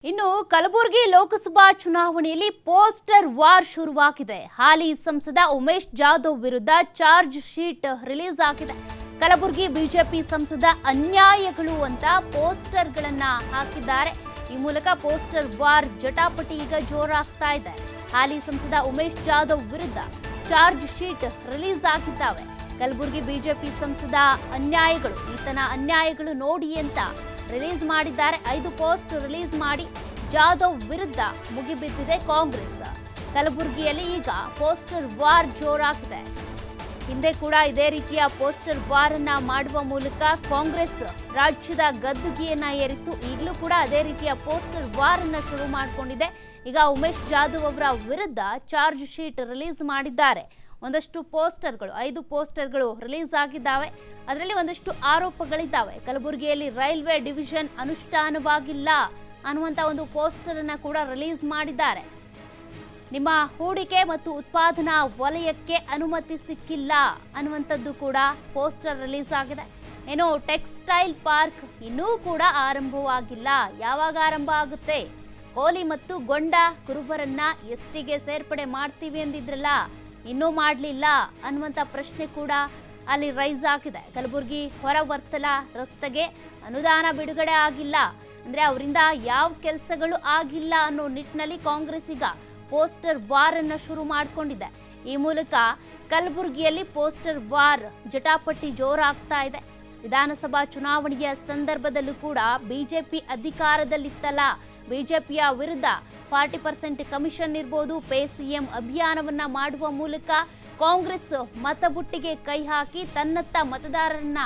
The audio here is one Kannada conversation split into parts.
ಇನ್ನು ಕಲಬುರಗಿ ಲೋಕಸಭಾ ಚುನಾವಣೆಯಲ್ಲಿ ಪೋಸ್ಟರ್ ವಾರ್ ಶುರುವಾಗಿದೆ. ಹಾಲಿ ಸಂಸದ ಉಮೇಶ್ ಜಾಧವ್ ವಿರುದ್ಧ ಚಾರ್ಜ್ ಶೀಟ್ ರಿಲೀಸ್ ಆಗಿದೆ. ಕಲಬುರಗಿ ಬಿಜೆಪಿ ಸಂಸದ ಅನ್ಯಾಯಗಳು ಅಂತ ಪೋಸ್ಟರ್ಗಳನ್ನ ಹಾಕಿದ್ದಾರೆ. ಈ ಮೂಲಕ ಪೋಸ್ಟರ್ ವಾರ್ ಜಟಾಪಟಿ ಈಗ ಜೋರಾಗ್ತಾ ಇದೆ. ಹಾಲಿ ಸಂಸದ ಉಮೇಶ್ ಜಾಧವ್ ವಿರುದ್ಧ ಚಾರ್ಜ್ ಶೀಟ್ ರಿಲೀಸ್ ಆಗಿದ್ದಾವೆ. ಕಲಬುರಗಿ ಬಿಜೆಪಿ ಸಂಸದ ಅನ್ಯಾಯಗಳು, ಈತನ ಅನ್ಯಾಯಗಳು ನೋಡಿ ಅಂತ ರಿಲೀಸ್ ಮಾಡಿದ್ದಾರೆ. 5 ಪೋಸ್ಟ್ ರಿಲೀಸ್ ಮಾಡಿ ಜಾಧವ್ ವಿರುದ್ಧ ಮುಗಿಬಿದ್ದಿದೆ ಕಾಂಗ್ರೆಸ್. ಕಲಬುರಗಿಯಲ್ಲಿ ಈಗ ಪೋಸ್ಟರ್ ವಾರ್ ಜೋರಾಗಿದೆ. ಹಿಂದೆ ಕೂಡ ಇದೇ ರೀತಿಯ ಪೋಸ್ಟರ್ ವಾರ್ ಅನ್ನ ಮಾಡುವ ಮೂಲಕ ಕಾಂಗ್ರೆಸ್ ರಾಜ್ಯದ ಗದ್ದುಗೆಯನ್ನ ಏರಿತ್ತು. ಈಗಲೂ ಕೂಡ ಅದೇ ರೀತಿಯ ಪೋಸ್ಟರ್ ವಾರ್ ಅನ್ನ ಶುರು ಮಾಡಿಕೊಂಡಿದೆ. ಈಗ ಉಮೇಶ್ ಜಾಧವ್ ಅವರ ವಿರುದ್ಧ ಚಾರ್ಜ್ ಶೀಟ್ ರಿಲೀಸ್ ಮಾಡಿದ್ದಾರೆ. ಒಂದಷ್ಟು ಪೋಸ್ಟರ್ಗಳು, 5 ಪೋಸ್ಟರ್ಗಳು ರಿಲೀಸ್ ಆಗಿದ್ದಾವೆ. ಅದರಲ್ಲಿ ಒಂದಷ್ಟು ಆರೋಪಗಳಿದ್ದಾವೆ. ಕಲಬುರಗಿಯಲ್ಲಿ ರೈಲ್ವೆ ಡಿವಿಷನ್ ಅನುಷ್ಠಾನವಾಗಿಲ್ಲ ಅನ್ನುವಂಥ ಒಂದು ಪೋಸ್ಟರ್ ಅನ್ನ ಕೂಡ ರಿಲೀಸ್ ಮಾಡಿದ್ದಾರೆ. ನಿಮ್ಮ ಹೂಡಿಕೆ ಮತ್ತು ಉತ್ಪಾದನಾ ವಲಯಕ್ಕೆ ಅನುಮತಿ ಸಿಕ್ಕಿಲ್ಲ ಅನ್ನುವಂಥದ್ದು ಕೂಡ ಪೋಸ್ಟರ್ ರಿಲೀಸ್ ಆಗಿದೆ. ಏನೋ ಟೆಕ್ಸ್ಟೈಲ್ ಪಾರ್ಕ್ ಇನ್ನೂ ಕೂಡ ಆರಂಭವಾಗಿಲ್ಲ. ಯಾವಾಗ ಆರಂಭ ಆಗುತ್ತೆ? ಕೋಲಿ ಮತ್ತು ಗೊಂಡ ಕುರುಬರನ್ನ ಎಸ್ಟಿಗೆ ಸೇರ್ಪಡೆ ಮಾಡ್ತೀವಿ ಅಂದಿದ್ರಲ್ಲ, ಇನ್ನೂ ಮಾಡಲಿಲ್ಲ ಅನ್ನುವಂಥ ಪ್ರಶ್ನೆ ಕೂಡ ಅಲ್ಲಿ ರೈಸ್ ಆಗಿದೆ. ಕಲಬುರಗಿ ಹೊರವರ್ತಲ ರಸ್ತೆಗೆ ಅನುದಾನ ಬಿಡುಗಡೆ ಆಗಿಲ್ಲ, ಅಂದ್ರೆ ಅವರಿಂದ ಯಾವ ಕೆಲಸಗಳು ಆಗಿಲ್ಲ ಅನ್ನೋ ನಿಟ್ಟಿನಲ್ಲಿ ಕಾಂಗ್ರೆಸ್ ಈಗ ಪೋಸ್ಟರ್ ವಾರ್ ಅನ್ನ ಶುರು ಮಾಡಿಕೊಂಡಿದೆ. ಈ ಮೂಲಕ ಕಲಬುರಗಿಯಲ್ಲಿ ಪೋಸ್ಟರ್ ವಾರ್ ಜಟಾಪಟಿ ಜೋರಾಗ್ತಾ ಇದೆ. ವಿಧಾನಸಭಾ ಚುನಾವಣೆಯ ಸಂದರ್ಭದಲ್ಲೂ ಕೂಡ ಬಿಜೆಪಿ ಅಧಿಕಾರದಲ್ಲಿತ್ತಲ್ಲ, ಬಿಜೆಪಿಯ ವಿರುದ್ಧ 40% ಕಮಿಷನ್ ಇರ್ಬೋದು, ಪೇ ಸಿಎಂ ಅಭಿಯಾನವನ್ನ ಮಾಡುವ ಮೂಲಕ ಕಾಂಗ್ರೆಸ್ ಮತಬುಟ್ಟಿಗೆ ಕೈ ಹಾಕಿ ತನ್ನತ್ತ ಮತದಾರರನ್ನ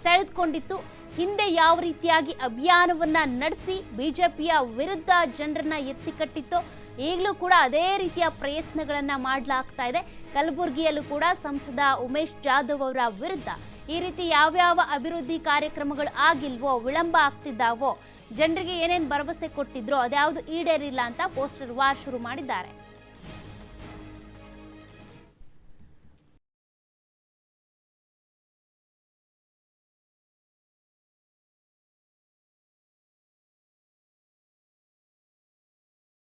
ಸೆಳೆದುಕೊಂಡಿತ್ತು. ಹಿಂದೆ ಯಾವ ರೀತಿಯಾಗಿ ಅಭಿಯಾನವನ್ನ ನಡೆಸಿ ಬಿಜೆಪಿಯ ವಿರುದ್ಧ ಜನರನ್ನ ಎತ್ತಿಕಟ್ಟಿತ್ತು, ಈಗಲೂ ಕೂಡ ಅದೇ ರೀತಿಯ ಪ್ರಯತ್ನಗಳನ್ನ ಮಾಡಲಾಗ್ತಾ ಇದೆ. ಕಲಬುರಗಿಯಲ್ಲೂ ಕೂಡ ಸಂಸದ ಉಮೇಶ್ ಜಾಧವ್ ಅವರ ವಿರುದ್ಧ ಈ ರೀತಿ ಯಾವ್ಯಾವ ಅಭಿವೃದ್ಧಿ ಕಾರ್ಯಕ್ರಮಗಳು ಆಗಿಲ್ವೋ, ವಿಳಂಬ ಆಗ್ತಿದ್ದಾವೋ, ಜನರಿಗೆ ಏನೇನು ಭರವಸೆ ಕೊಟ್ಟಿದ್ರೋ ಅದ್ಯಾವುದು ಈಡೇರಿಲ್ಲ ಅಂತ ಪೋಸ್ಟರ್ ವಾರ್ ಶುರು ಮಾಡಿದ್ದಾರೆ.